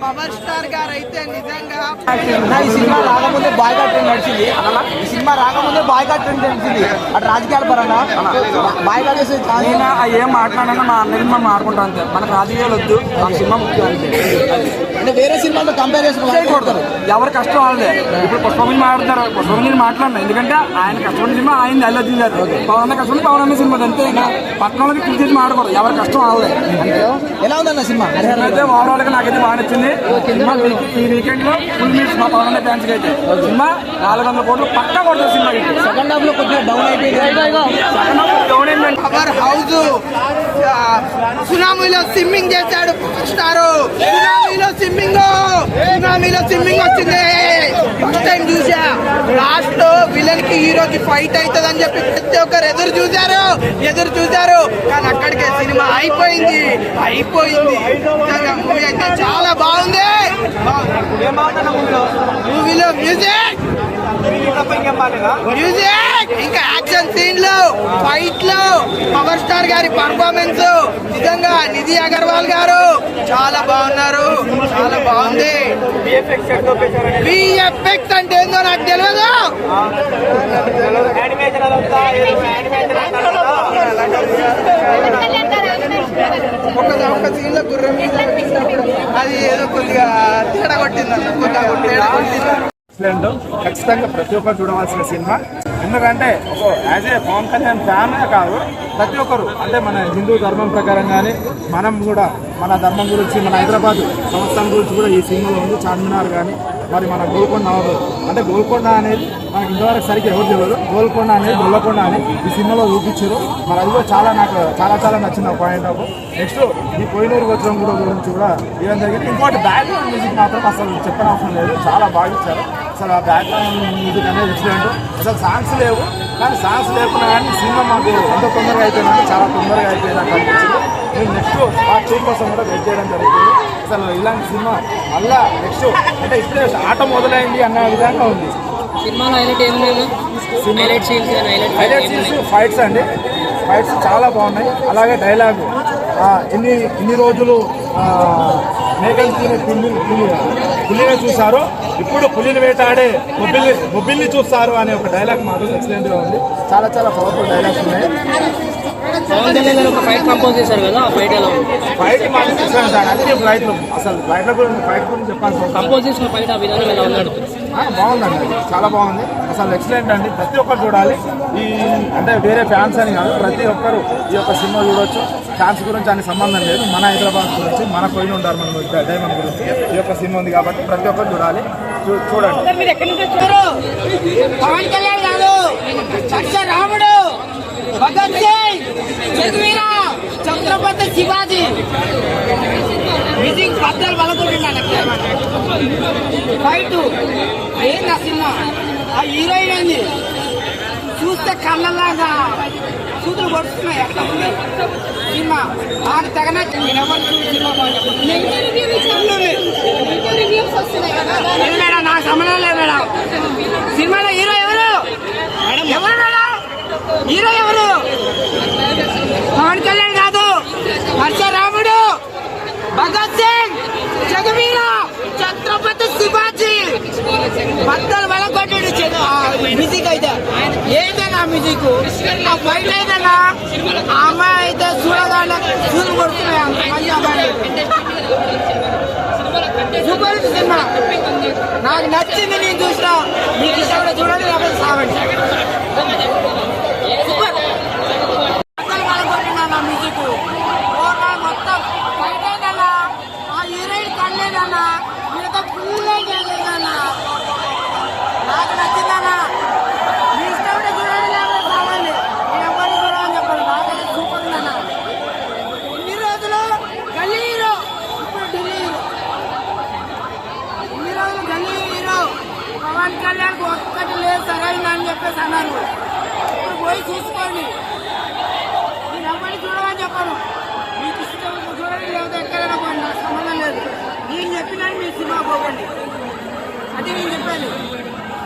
Power star గారు అయితే నిజంగా ఈ సినిమా రాకముందే బాయ్కాట్ ట్రెండ్ నడిచింది. ఈ సినిమా రాకముందే బాయ్కాట్ ట్రెండ్ నడిచింది. అటు రాజకీయాల పరంగా బాయ్కాట్ చేసే నేను ఏం మాట్లాడినా మా అన్నది మనం ఆడుకుంటాం అంతే. మనకు రాజకీయాలు వద్దు, నాకు సినిమా ముఖ్యం అంతే. అంటే వేరే సినిమాతో కంపేర్ చేసుకుంటారు. ఎవరి కష్టం వాళ్ళదే. ఇప్పుడు పుష్పమిని మాట్లాడతారు, పుష్పమిని మాట్లాడినా ఎందుకంటే ఆయన కష్టపడిన సినిమా ఆయన అల్లొచ్చింది. పవన్ కష్టపడి పవన్ అమ్మే సినిమా అంతే. ఇంకా పట్టణాలకి క్రికెట్ మాడకూడదు, ఎవరి కష్టం వాళ్ళదే. ఎలా ఉందన్న సినిమా? అయితే ఓవరాల్ గా నాకైతే బాగా నచ్చింది. ఈ వీకెండ్ లో ఫుల్ మీట్స్ మా పవన్ అమ్మే ఫ్యాన్స్ అయితే సినిమా 400 కోట్లు పక్కా కొడుతుంది. సినిమా సెకండ్ హాఫ్ లో కొద్దిగా డౌన్ అయిపోయింది. సెకండ్ హాఫ్ డౌన్ అయిందండి. పవర్ హౌస్ సునామీలో స్విమ్మింగ్ చేశాడు పవర్ స్టార్. సునామీలో స్విమ్మింగ్ వచ్చింది. ఫస్ట్ టైం చూసా. లాస్ట్ లో విలన్ కి హీరోకి ఫైట్ అవుతుంది అని చెప్పి ప్రతి ఒక్కరు ఎదురు చూశారు. కానీ అక్కడికే సినిమా అయిపోయింది. మూవీ అయితే చాలా బాగుంది. మూవీలో మ్యూజిక్ ఇంకా యాక్షన్ సీన్లు, ఫైట్లు, పవర్ స్టార్ గారి పర్ఫార్మెన్స్ నిజంగా నిధి అగర్వాల్ గారు చాలా బాగున్నారు. చాలా బాగుంది. విఎఫ్ఎక్స్ అంటే ఏందో నాకు తెలియదు. ఒక సీన్ లో గుర్రం మీద అది ఏదో కొద్దిగా తేడా కొట్టింది. ఖచ్చితంగా ప్రతి ఒక్కరు చూడవలసిన సినిమా. ఎందుకంటే యాజ్ ఏ పవన్ కళ్యాణ్ ఫ్యానే కాదు, ప్రతి ఒక్కరు అంటే మన హిందూ ధర్మం ప్రకారం కానీ మనం కూడా మన ధర్మం గురించి, మన హైదరాబాద్ సంస్థానం గురించి కూడా ఈ సినిమాలో ఉంది. చార్మినార్ కానీ మరి మన గోల్కొండ అంటే గోల్కొండ అనేది మనకి ఇంతవరకు సరిగ్గా ఎవరు తెలియదు. గోల్కొండ అనేది గొల్లకొండ అని ఈ సినిమాలో చూపించారు. మరి అది కూడా నాకు చాలా నచ్చిన పాయింట్ ఆఫ్. నెక్స్ట్ ఈ కోహినూరు వజ్రం కూడా గురించి కూడా ఇవ్వడం జరిగింది. ఇంకోటి బ్యాక్గ్రౌండ్ మ్యూజిక్ మాత్రం అసలు చెప్పనవసరం లేదు, చాలా బాగా ఇచ్చారు. అసలు ఆ బ్యాక్గ్రౌండ్ మ్యూజిక్ అనేది ఎక్సలెంట్. అసలు సాంగ్స్ లేవు, కానీ సాంగ్స్ లేకున్నా కానీ సినిమా మాకు ఎంత తొందరగా అయిపోయిందంటే చాలా తొందరగా అయిపోయిందని అనిపించింది. నేను నెక్స్ట్ పార్ట్ 2 కోసం కూడా వెయిట్ చేయడం జరుగుతుంది. అసలు ఇలాంటి సినిమా మళ్ళా నెక్స్ట్ అంటే ఇప్పుడే ఆట మొదలైంది అన్న విధంగా ఉంది. సినిమాలో హైలైట్ ఏం లేదు. హైలైట్ సీన్స్ ఫైట్స్ అండి. ఫైట్స్ చాలా బాగున్నాయి. అలాగే డైలాగు ఇన్ని రోజులు మేకలు తినే పులిని చూశారు, ఇప్పుడు పులిని వేటాడే బొబ్బిల్ని చూస్తారు అనే ఒక డైలాగ్ మాత్రం ఎక్సలెంట్గా ఉంది. చాలా పవర్ఫుల్ డైలాగ్స్ ఉన్నాయి. పవన్ కళ్యాణ్ ఒక ఫైట్ కంపోజ్ చేశారు కదా, ఆ ఫైట్ ఎలా ఉంది? ఫైట్ మాత్రం చూసాను సార్, అన్ని ఫ్లైట్లు. అసలు ఫ్లైట్ల గురించి ఫైట్ గురించి చెప్పాల్సి కంపోజ్ చేసిన ఫైట్ ఆ విధానం ఎలా ఉన్నాడు? బాగుందండి, చాలా బాగుంది. అసలు ఎక్సలెంట్ అండి. ప్రతి ఒక్కరు చూడాలి. ఈ అంటే వేరే ఫ్యాన్స్ అని కాదు, ప్రతి ఒక్కరు ఈ యొక్క సినిమా చూడొచ్చు. ఫ్యాన్స్ గురించి అని సంబంధం లేదు, మన హైదరాబాద్ గురించి, మన కోహినూరు ధర్మం డైమండ్ గురించి ఈ యొక్క సినిమా ఉంది కాబట్టి ప్రతి ఒక్కరు చూడాలి. చూడండి. పవన్ కళ్యాణ్ గారు, రాముడు, భగత్ సింగ్, చంద్రవీర, ఛత్రపతి శివాజీ మ్యూజిక్ బద్దలు బలకొట్టిండ ఫైట్ ఏంది ఆ సినిమా. ఆ హీరోయిన్ ఏంది చూస్తే కళ్ళలాగా సూతులు కొడుతున్నాయి. అట్లా ఉంది సినిమా. నాకు తెగ నచ్చింది. ఎవరు సినిమా మేడం, నాకు సంబంధం లేదు మేడం. సినిమాలో హీరో ఎవరు మేడం? హీరో ఎవరు? పవన్ కళ్యాణ్ కాదు, రాముడు, భగత్ సింగ్, జగవీర, ఛత్రపతి శివాజీ బద్దలు బలకొట్టాడు. మ్యూజిక్ అయితే ఏదైనా మ్యూజిక్, ఆ ఫైట్ అయితేనా ఆ అమ్మాయి అయితే చూడగానే చూడు కొడుతున్నాయి. అంత మంచి అమ్మాయి. సూపర్ సినిమా, నాకు నచ్చింది. నేను చూసినా, మీకు ఇష్టం కూడా చూడండి, లేకపోతే సావండి. సూపర్ బద్దలు బలకొట్టినా మ్యూజిక్ మొత్తం ఫైట్ అయినా. ఆ హీరోయిన్ కళ్ళేదన్నా, మీతో ఫుల్ చేయలేదన్నా. నాకు నచ్చిందన్నా. మీ ఇష్టం కూడా చూడండి, లేకపోతే సావండి. నేను ఎవరిని చూడాలని చెప్పాను. నాకైతే సూపర్ ఉందన్నా. ఇన్ని రోజులు గల్లీ హీరో, ఇప్పుడు ఢిల్లీ హీరో. ఇన్ని రోజులు గల్లీ హీరో. పవన్ కళ్యాణ్ ఒక్కటి లేదు సరైందని చెప్పేసి అన్నారు. ఇప్పుడు పోయి చూసుకోండి. నేను ఎవరిని చూడమని చెప్పాను. మీకు ఇష్టం చూడండి, లేకపోతే ఎక్కడైనా పోండి, నాకు సంబంధం లేదు. నేను చెప్పినాను మీ సినిమా పోకండి, అది నేను చెప్పాను.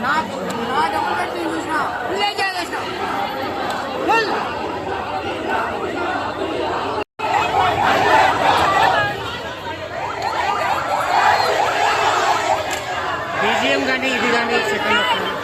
నాకు డబ్బులు కట్టి నేను చూసిన ఫుల్ ఎంజాయ్ చేసిన. ఫుల్ దెయ్యం కానీ ఇది కానీ సెకండ్